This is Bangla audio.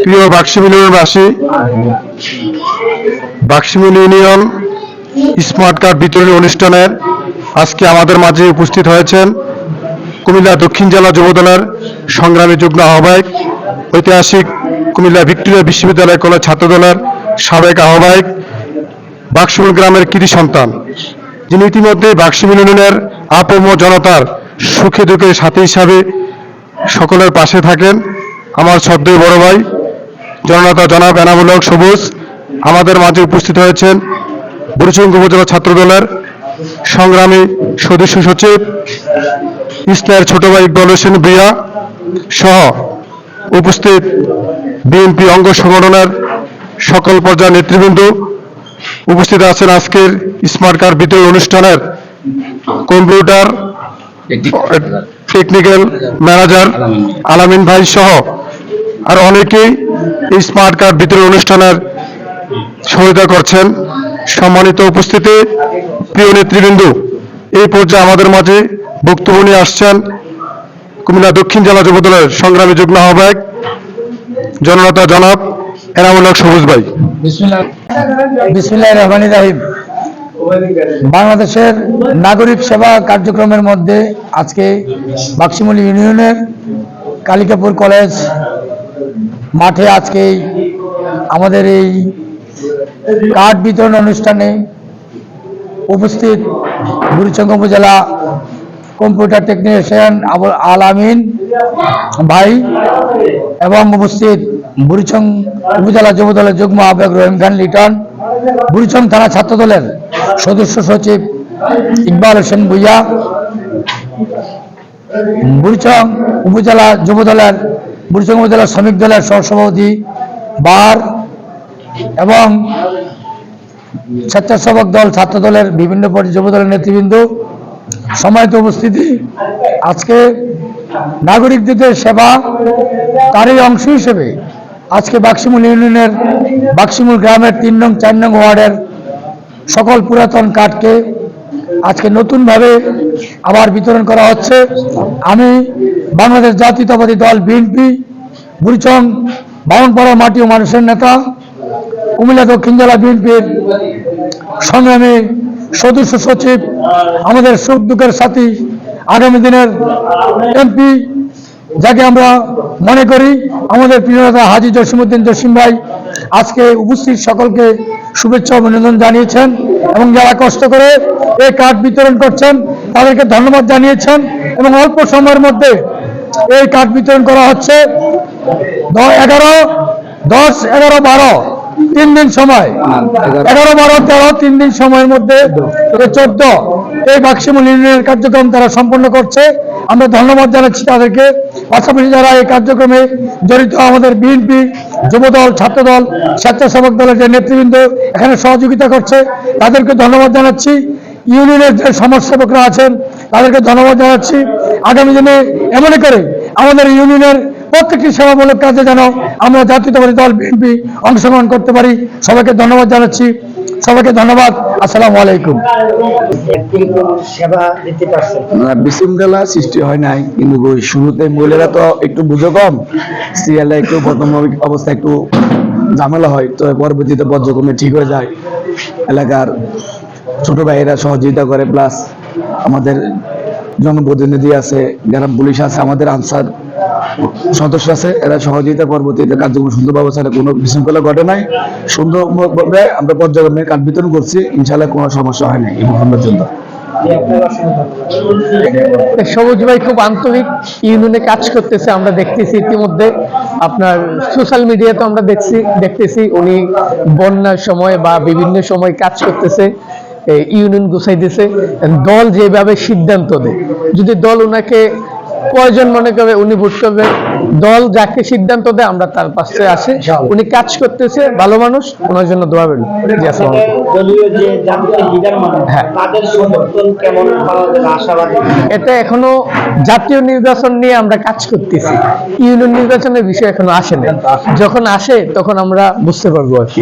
প্রিয় বাক্সিমিল ইউনিয়নবাসী, বাক্সিমিল ইউনিয়ন স্মার্ট কার্ড বিতরণী অনুষ্ঠানের আজকে আমাদের মাঝে উপস্থিত হয়েছেন কুমিল্লা দক্ষিণ জেলা যুবদলের সংগ্রামী যুগ্ম আহ্বায়ক, ঐতিহাসিক কুমিল্লা ভিক্টোরিয়া বিশ্ববিদ্যালয় কলেজ ছাত্রদলের সাবেক আহ্বায়ক, বাক্সিমিল গ্রামের কৃতি সন্তান, যিনি ইতিমধ্যে বাক্সিমিল ইউনিয়নের আপম জনতার সুখে দুঃখে সাথী হিসাবে সকলের পাশে থাকেন। আমার শ্রদ্ধেয় বড় ভাই জননেতা জনাব এনামুল হক সবুজ আমাদের মাঝে উপস্থিত হয়েছেন। বুড়িচং উপজেলা ছাত্রদলের সংগ্রামী সদস্য সচিব ইসলামের ছোট ভাই ইকবাল হোসেন ভূঁইয়া সহ উপস্থিত বিএনপি অঙ্গ সংগঠনের সকল পর্যায়ের নেতৃবৃন্দ। উপস্থিত আছেন আজকের স্মার্ট কার্ড বিতরণ অনুষ্ঠানের কম্পিউটার টেকনিক্যাল ম্যানেজার আলামিন ভাই সহ আর অনেকেই এই স্মার্ট কার্ড বিতরণ অনুষ্ঠানের সহায়তা করছেন। সম্মানিত উপস্থিতি, প্রিয় নেতৃবৃন্দ, এই পর্যায়ে আমাদের মাঝে বক্তব্য নিয়ে আসছেন কুমিল্লা দক্ষিণ জেলা যুবদলের সংগ্রামী যুগ্ম আহ্বায়ক জননেতা জনাব এনামুল হক সবুজ ভাই। বিসমিল্লাহির রহমানির রহিম। বাংলাদেশের নাগরিক সেবা কার্যক্রমের মধ্যে আজকে বাক্সিমিল ইউনিয়নের কালিকাপুর কলেজ মাঠে আজকে আমাদের এই কার্ড বিতরণ অনুষ্ঠানে উপস্থিত বুড়িচং উপজেলা কম্পিউটার টেকনিশিয়ান আলামিন ভাই এবং উপস্থিত বুড়িচং উপজেলা যুবদলের যুগ্ম আহ্বায়ক রহিম খান লিটন, বুড়িচং থানা ছাত্রদলের সদস্য সচিব ইকবাল হোসেন ভূঁইয়া, বুড়িচং উপজেলা যুবদলের বুড়িচং উপজেলা শ্রমিক দলের সহসভাপতি বার এবং স্বেচ্ছাসেবক দল ছাত্রদলের বিভিন্ন যুবদলের নেতৃবৃন্দ, সম্মানিত উপস্থিতি, আজকে নাগরিকদের সেবা তারই অংশ হিসেবে আজকে বাক্সিমিল ইউনিয়নের বাক্সিমিল গ্রামের 3 নং 4 নং ওয়ার্ডের সকল পুরাতন কার্ডকে আজকে নতুনভাবে আবার বিতরণ করা হচ্ছে। আমি বাংলাদেশ জাতীয়তাবাদী দল বিএনপি বুড়িচং বামনপাড়া মাটি ও মানুষের নেতা, কুমিল্লা দক্ষিণ জেলা বিএনপির সংগ্রামী সদস্য সচিব, আমাদের সুখ দুঃখের সাথী, আগামী দিনের এমপি যাকে আমরা মনে করি আমাদের প্রিয় নেতা হাজী জসিমউদ্দিন জসিম ভাই, আজকে উপস্থিত সকলকে শুভেচ্ছা অভিনন্দন জানিয়েছেন এবং যারা কষ্ট করে এই কার্ড বিতরণ করছেন তাদেরকে ধন্যবাদ জানিয়েছেন এবং অল্প সময়ের মধ্যে এই কার্ড বিতরণ করা হচ্ছে। 10, 11, 12 3 দিন সময়, 11, 12, 13 3 দিন সময়ের মধ্যে 14 এই বাক্সিমিল ইউনিয়নের কার্যক্রম তারা সম্পন্ন করছে। আমরা ধন্যবাদ জানাচ্ছি তাদেরকে। পাশাপাশি যারা এই কার্যক্রমে জড়িত আমাদের বিএনপি যুবদল, ছাত্রদল, স্বেচ্ছাসেবক দলের যে নেতৃবৃন্দ এখানে সহযোগিতা করছে তাদেরকে ধন্যবাদ জানাচ্ছি। ইউনিয়নের যে সমাজসেবকরা আছেন তাদেরকে ধন্যবাদ জানাচ্ছি। আগামী দিনে এমনই করে আমাদের ইউনিয়নের প্রত্যেকটি সেবামূলক কাজে যেন আমরা জাতীয়তাবাদী দল বিএনপি অংশগ্রহণ করতে পারি। সবাইকে ধন্যবাদ জানাচ্ছি। সবাইকে ধন্যবাদ। আসসালামু আলাইকুম। সেবা দিতে পারছেন, বিশৃঙ্খলা সৃষ্টি হয় নাই, কিন্তু শুরুতে মহিলারা তো একটু বুঝো কম, সিরিয়ালে একটু প্রথম অবস্থা একটু ঝামেলা হয়, তো পরবর্তীতে পর্যক্রমে ঠিক হয়ে যায়। এলাকার ছোট ভাইয়েরা সহযোগিতা করে, প্লাস আমাদের জনপ্রতিনিধি আছে, যারা পুলিশ আছে, আমাদের আনসার সদস্য আছে, এরা সহযোগিতা পরবর্তীতে কার্যক্রম সুন্দরভাবে চলে, কোনো বিশৃঙ্খলা ঘটে নাই। সুন্দরভাবে আমরা পর্যায়ক্রমে কার্ড বিতরণ করছি, ইনশাআল্লাহ কোনো সমস্যা হয় নাই এখন পর্যন্ত। সবুজ ভাই খুব আন্তরিক ইউনিয়নে কাজ করতেছে, আমরা দেখতেছি ইতিমধ্যে আপনার সোশ্যাল মিডিয়াতে আমরা দেখতেছি উনি বন্যার সময় বা বিভিন্ন সময় কাজ করতেছে, ইউনিয়ন গুছাইতেছে। দল যেভাবে সিদ্ধান্ত দেয়, যদি দল ওনাকে কয়জন মনে করবে উনি ভোট করবে, দল যাকে সিদ্ধান্ত দেয় আমরা তার পাশে আসে। উনি কাজ করতেছে, ভালো মানুষ, ওনার জন্য দোয়া করবেন। এটা এখনো জাতীয় নির্বাচন নিয়ে আমরা কাজ করতেছি, ইউনিয়ন নির্বাচনের বিষয় এখনো আসে না। যখন আসে তখন আমরা বুঝতে পারবো আর কি।